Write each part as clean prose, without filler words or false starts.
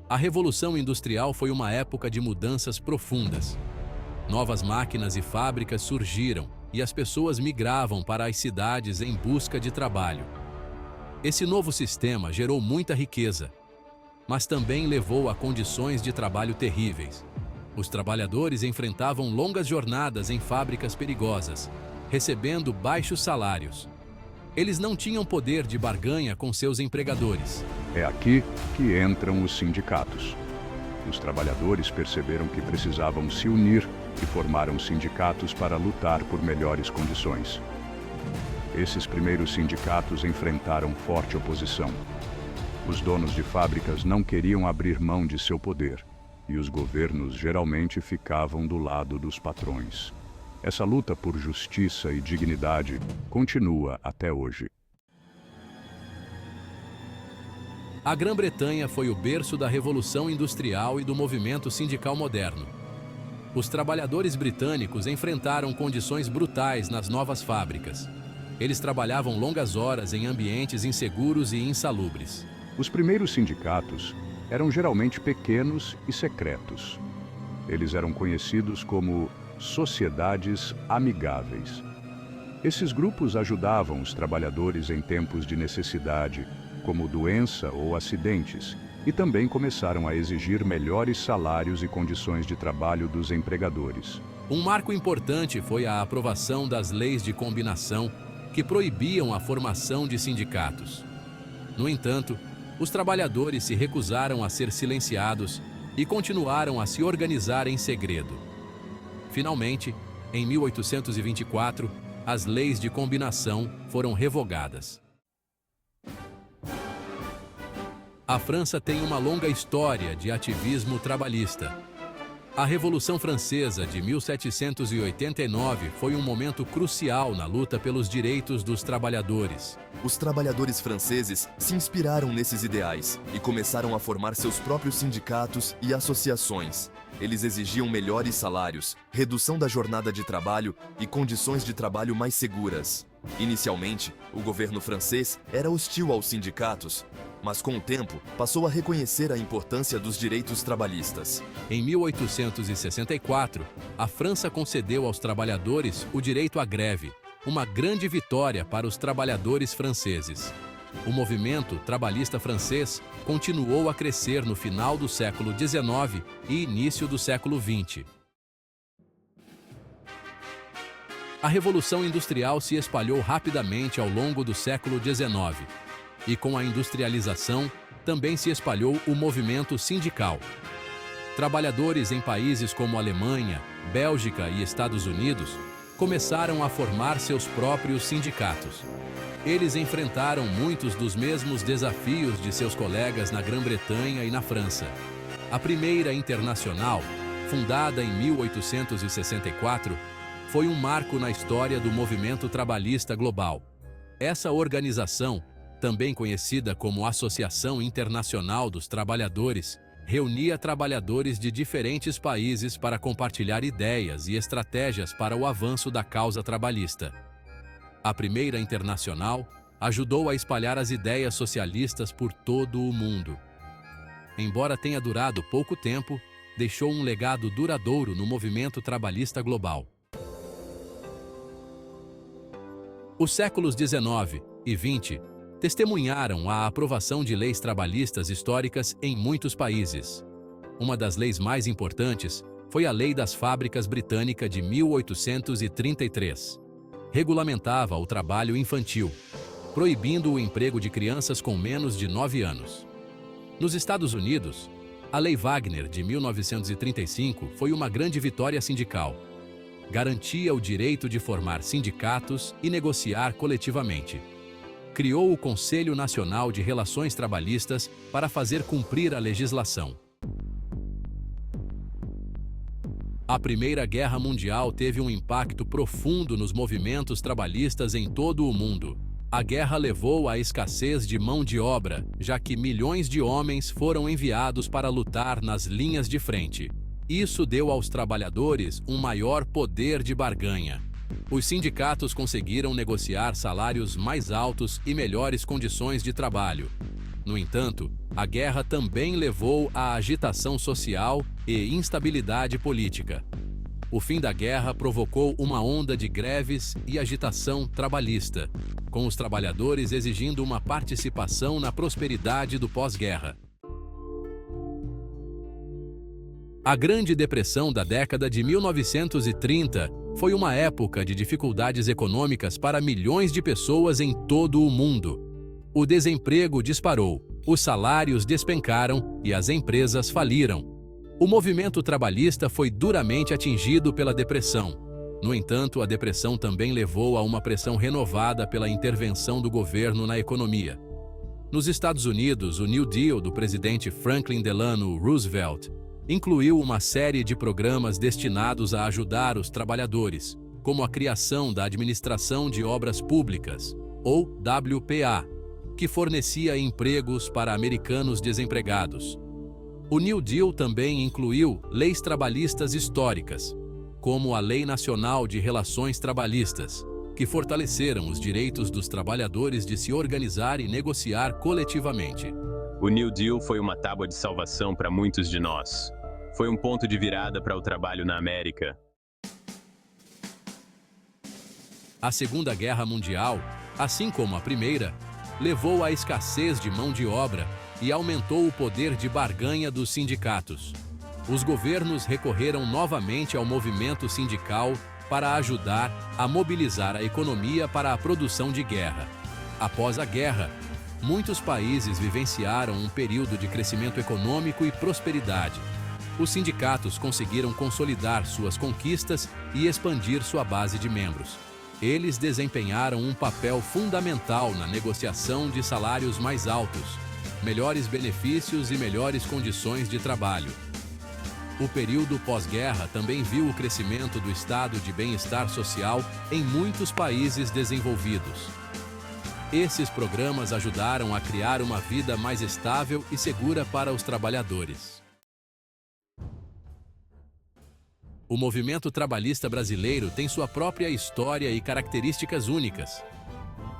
A Revolução Industrial foi uma época de mudanças profundas. Novas máquinas e fábricas surgiram e as pessoas migravam para as cidades em busca de trabalho. Esse novo sistema gerou muita riqueza, mas também levou a condições de trabalho terríveis. Os trabalhadores enfrentavam longas jornadas em fábricas perigosas, recebendo baixos salários. Eles não tinham poder de barganha com seus empregadores. É aqui que entram os sindicatos. Os trabalhadores perceberam que precisavam se unir e formaram sindicatos para lutar por melhores condições. Esses primeiros sindicatos enfrentaram forte oposição. Os donos de fábricas não queriam abrir mão de seu poder, e os governos geralmente ficavam do lado dos patrões. Essa luta por justiça e dignidade continua até hoje. A Grã-Bretanha foi o berço da Revolução Industrial e do movimento sindical moderno. Os trabalhadores britânicos enfrentaram condições brutais nas novas fábricas. Eles trabalhavam longas horas em ambientes inseguros e insalubres. Os primeiros sindicatos eram geralmente pequenos e secretos. Eles eram conhecidos como sociedades amigáveis. Esses grupos ajudavam os trabalhadores em tempos de necessidade, como doença ou acidentes, e também começaram a exigir melhores salários e condições de trabalho dos empregadores. Um marco importante foi a aprovação das leis de combinação, que proibiam a formação de sindicatos. No entanto, os trabalhadores se recusaram a ser silenciados e continuaram a se organizar em segredo. Finalmente, em 1824, as leis de combinação foram revogadas. A França tem uma longa história de ativismo trabalhista. A Revolução Francesa de 1789 foi um momento crucial na luta pelos direitos dos trabalhadores. Os trabalhadores franceses se inspiraram nesses ideais e começaram a formar seus próprios sindicatos e associações. Eles exigiam melhores salários, redução da jornada de trabalho e condições de trabalho mais seguras. Inicialmente, o governo francês era hostil aos sindicatos, mas com o tempo passou a reconhecer a importância dos direitos trabalhistas. Em 1864, a França concedeu aos trabalhadores o direito à greve, uma grande vitória para os trabalhadores franceses. O movimento trabalhista francês continuou a crescer no final do século XIX e início do século XX. A Revolução Industrial se espalhou rapidamente ao longo do século XIX, e com a industrialização também se espalhou o movimento sindical. Trabalhadores em países como Alemanha, Bélgica e Estados Unidos começaram a formar seus próprios sindicatos. Eles enfrentaram muitos dos mesmos desafios de seus colegas na Grã-Bretanha e na França. A Primeira Internacional, fundada em 1864, foi um marco na história do movimento trabalhista global. Essa organização, também conhecida como Associação Internacional dos Trabalhadores, reunia trabalhadores de diferentes países para compartilhar ideias e estratégias para o avanço da causa trabalhista. A Primeira Internacional ajudou a espalhar as ideias socialistas por todo o mundo. Embora tenha durado pouco tempo, deixou um legado duradouro no movimento trabalhista global. Os séculos XIX e XX testemunharam a aprovação de leis trabalhistas históricas em muitos países. Uma das leis mais importantes foi a Lei das Fábricas Britânica de 1833. Regulamentava o trabalho infantil, proibindo o emprego de crianças com menos de 9 anos. Nos Estados Unidos, a Lei Wagner de 1935 foi uma grande vitória sindical. Garantia o direito de formar sindicatos e negociar coletivamente. Criou o Conselho Nacional de Relações Trabalhistas para fazer cumprir a legislação. A Primeira Guerra Mundial teve um impacto profundo nos movimentos trabalhistas em todo o mundo. A guerra levou à escassez de mão de obra, já que milhões de homens foram enviados para lutar nas linhas de frente. Isso deu aos trabalhadores um maior poder de barganha. Os sindicatos conseguiram negociar salários mais altos e melhores condições de trabalho. No entanto, a guerra também levou à agitação social e instabilidade política. O fim da guerra provocou uma onda de greves e agitação trabalhista, com os trabalhadores exigindo uma participação na prosperidade do pós-guerra. A Grande Depressão da década de 1930 foi uma época de dificuldades econômicas para milhões de pessoas em todo o mundo. O desemprego disparou, os salários despencaram e as empresas faliram. O movimento trabalhista foi duramente atingido pela depressão. No entanto, a depressão também levou a uma pressão renovada pela intervenção do governo na economia. Nos Estados Unidos, o New Deal do presidente Franklin Delano Roosevelt incluiu uma série de programas destinados a ajudar os trabalhadores, como a criação da Administração de Obras Públicas, ou WPA, que fornecia empregos para americanos desempregados. O New Deal também incluiu leis trabalhistas históricas, como a Lei Nacional de Relações Trabalhistas, que fortaleceram os direitos dos trabalhadores de se organizar e negociar coletivamente. O New Deal foi uma tábua de salvação para muitos de nós. Foi um ponto de virada para o trabalho na América. A Segunda Guerra Mundial, assim como a Primeira, levou à escassez de mão de obra e aumentou o poder de barganha dos sindicatos. Os governos recorreram novamente ao movimento sindical para ajudar a mobilizar a economia para a produção de guerra. Após a guerra, muitos países vivenciaram um período de crescimento econômico e prosperidade. Os sindicatos conseguiram consolidar suas conquistas e expandir sua base de membros. Eles desempenharam um papel fundamental na negociação de salários mais altos, melhores benefícios e melhores condições de trabalho. O período pós-guerra também viu o crescimento do estado de bem-estar social em muitos países desenvolvidos. Esses programas ajudaram a criar uma vida mais estável e segura para os trabalhadores. O movimento trabalhista brasileiro tem sua própria história e características únicas.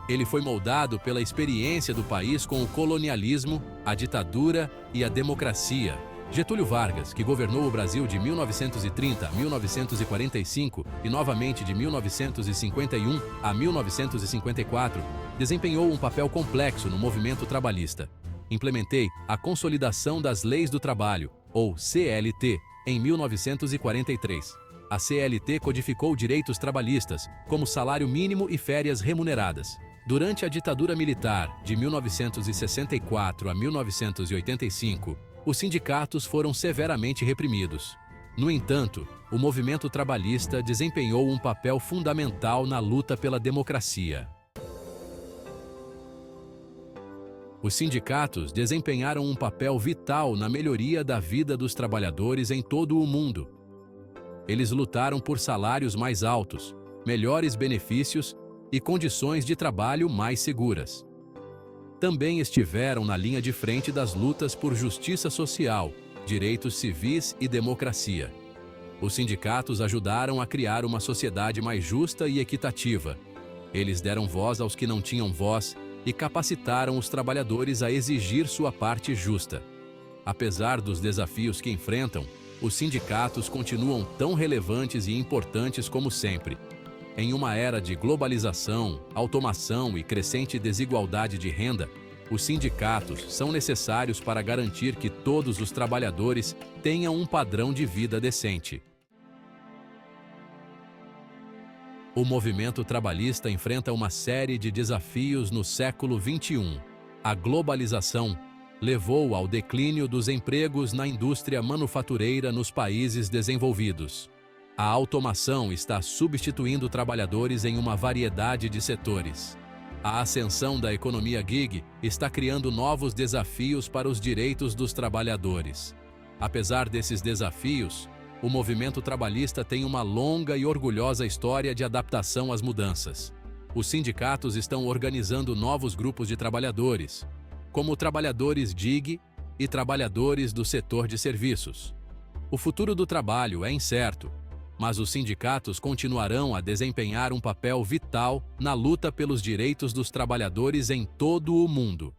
Ele foi moldado pela experiência do país com o colonialismo, a ditadura e a democracia. Getúlio Vargas, que governou o Brasil de 1930 a 1945 e novamente de 1951 a 1954, desempenhou um papel complexo no movimento trabalhista. Implementei a Consolidação das Leis do Trabalho, ou CLT, em 1943. A CLT codificou direitos trabalhistas, como salário mínimo e férias remuneradas. Durante a ditadura militar, de 1964 a 1985, os sindicatos foram severamente reprimidos. No entanto, o movimento trabalhista desempenhou um papel fundamental na luta pela democracia. Os sindicatos desempenharam um papel vital na melhoria da vida dos trabalhadores em todo o mundo. Eles lutaram por salários mais altos, melhores benefícios e condições de trabalho mais seguras. Também estiveram na linha de frente das lutas por justiça social, direitos civis e democracia. Os sindicatos ajudaram a criar uma sociedade mais justa e equitativa. Eles deram voz aos que não tinham voz e capacitaram os trabalhadores a exigir sua parte justa. Apesar dos desafios que enfrentam, os sindicatos continuam tão relevantes e importantes como sempre. Em uma era de globalização, automação e crescente desigualdade de renda, os sindicatos são necessários para garantir que todos os trabalhadores tenham um padrão de vida decente. O movimento trabalhista enfrenta uma série de desafios no século XXI. A globalização levou ao declínio dos empregos na indústria manufatureira nos países desenvolvidos. A automação está substituindo trabalhadores em uma variedade de setores. A ascensão da economia gig está criando novos desafios para os direitos dos trabalhadores. Apesar desses desafios, o movimento trabalhista tem uma longa e orgulhosa história de adaptação às mudanças. Os sindicatos estão organizando novos grupos de trabalhadores, como trabalhadores gig e trabalhadores do setor de serviços. O futuro do trabalho é incerto, mas os sindicatos continuarão a desempenhar um papel vital na luta pelos direitos dos trabalhadores em todo o mundo.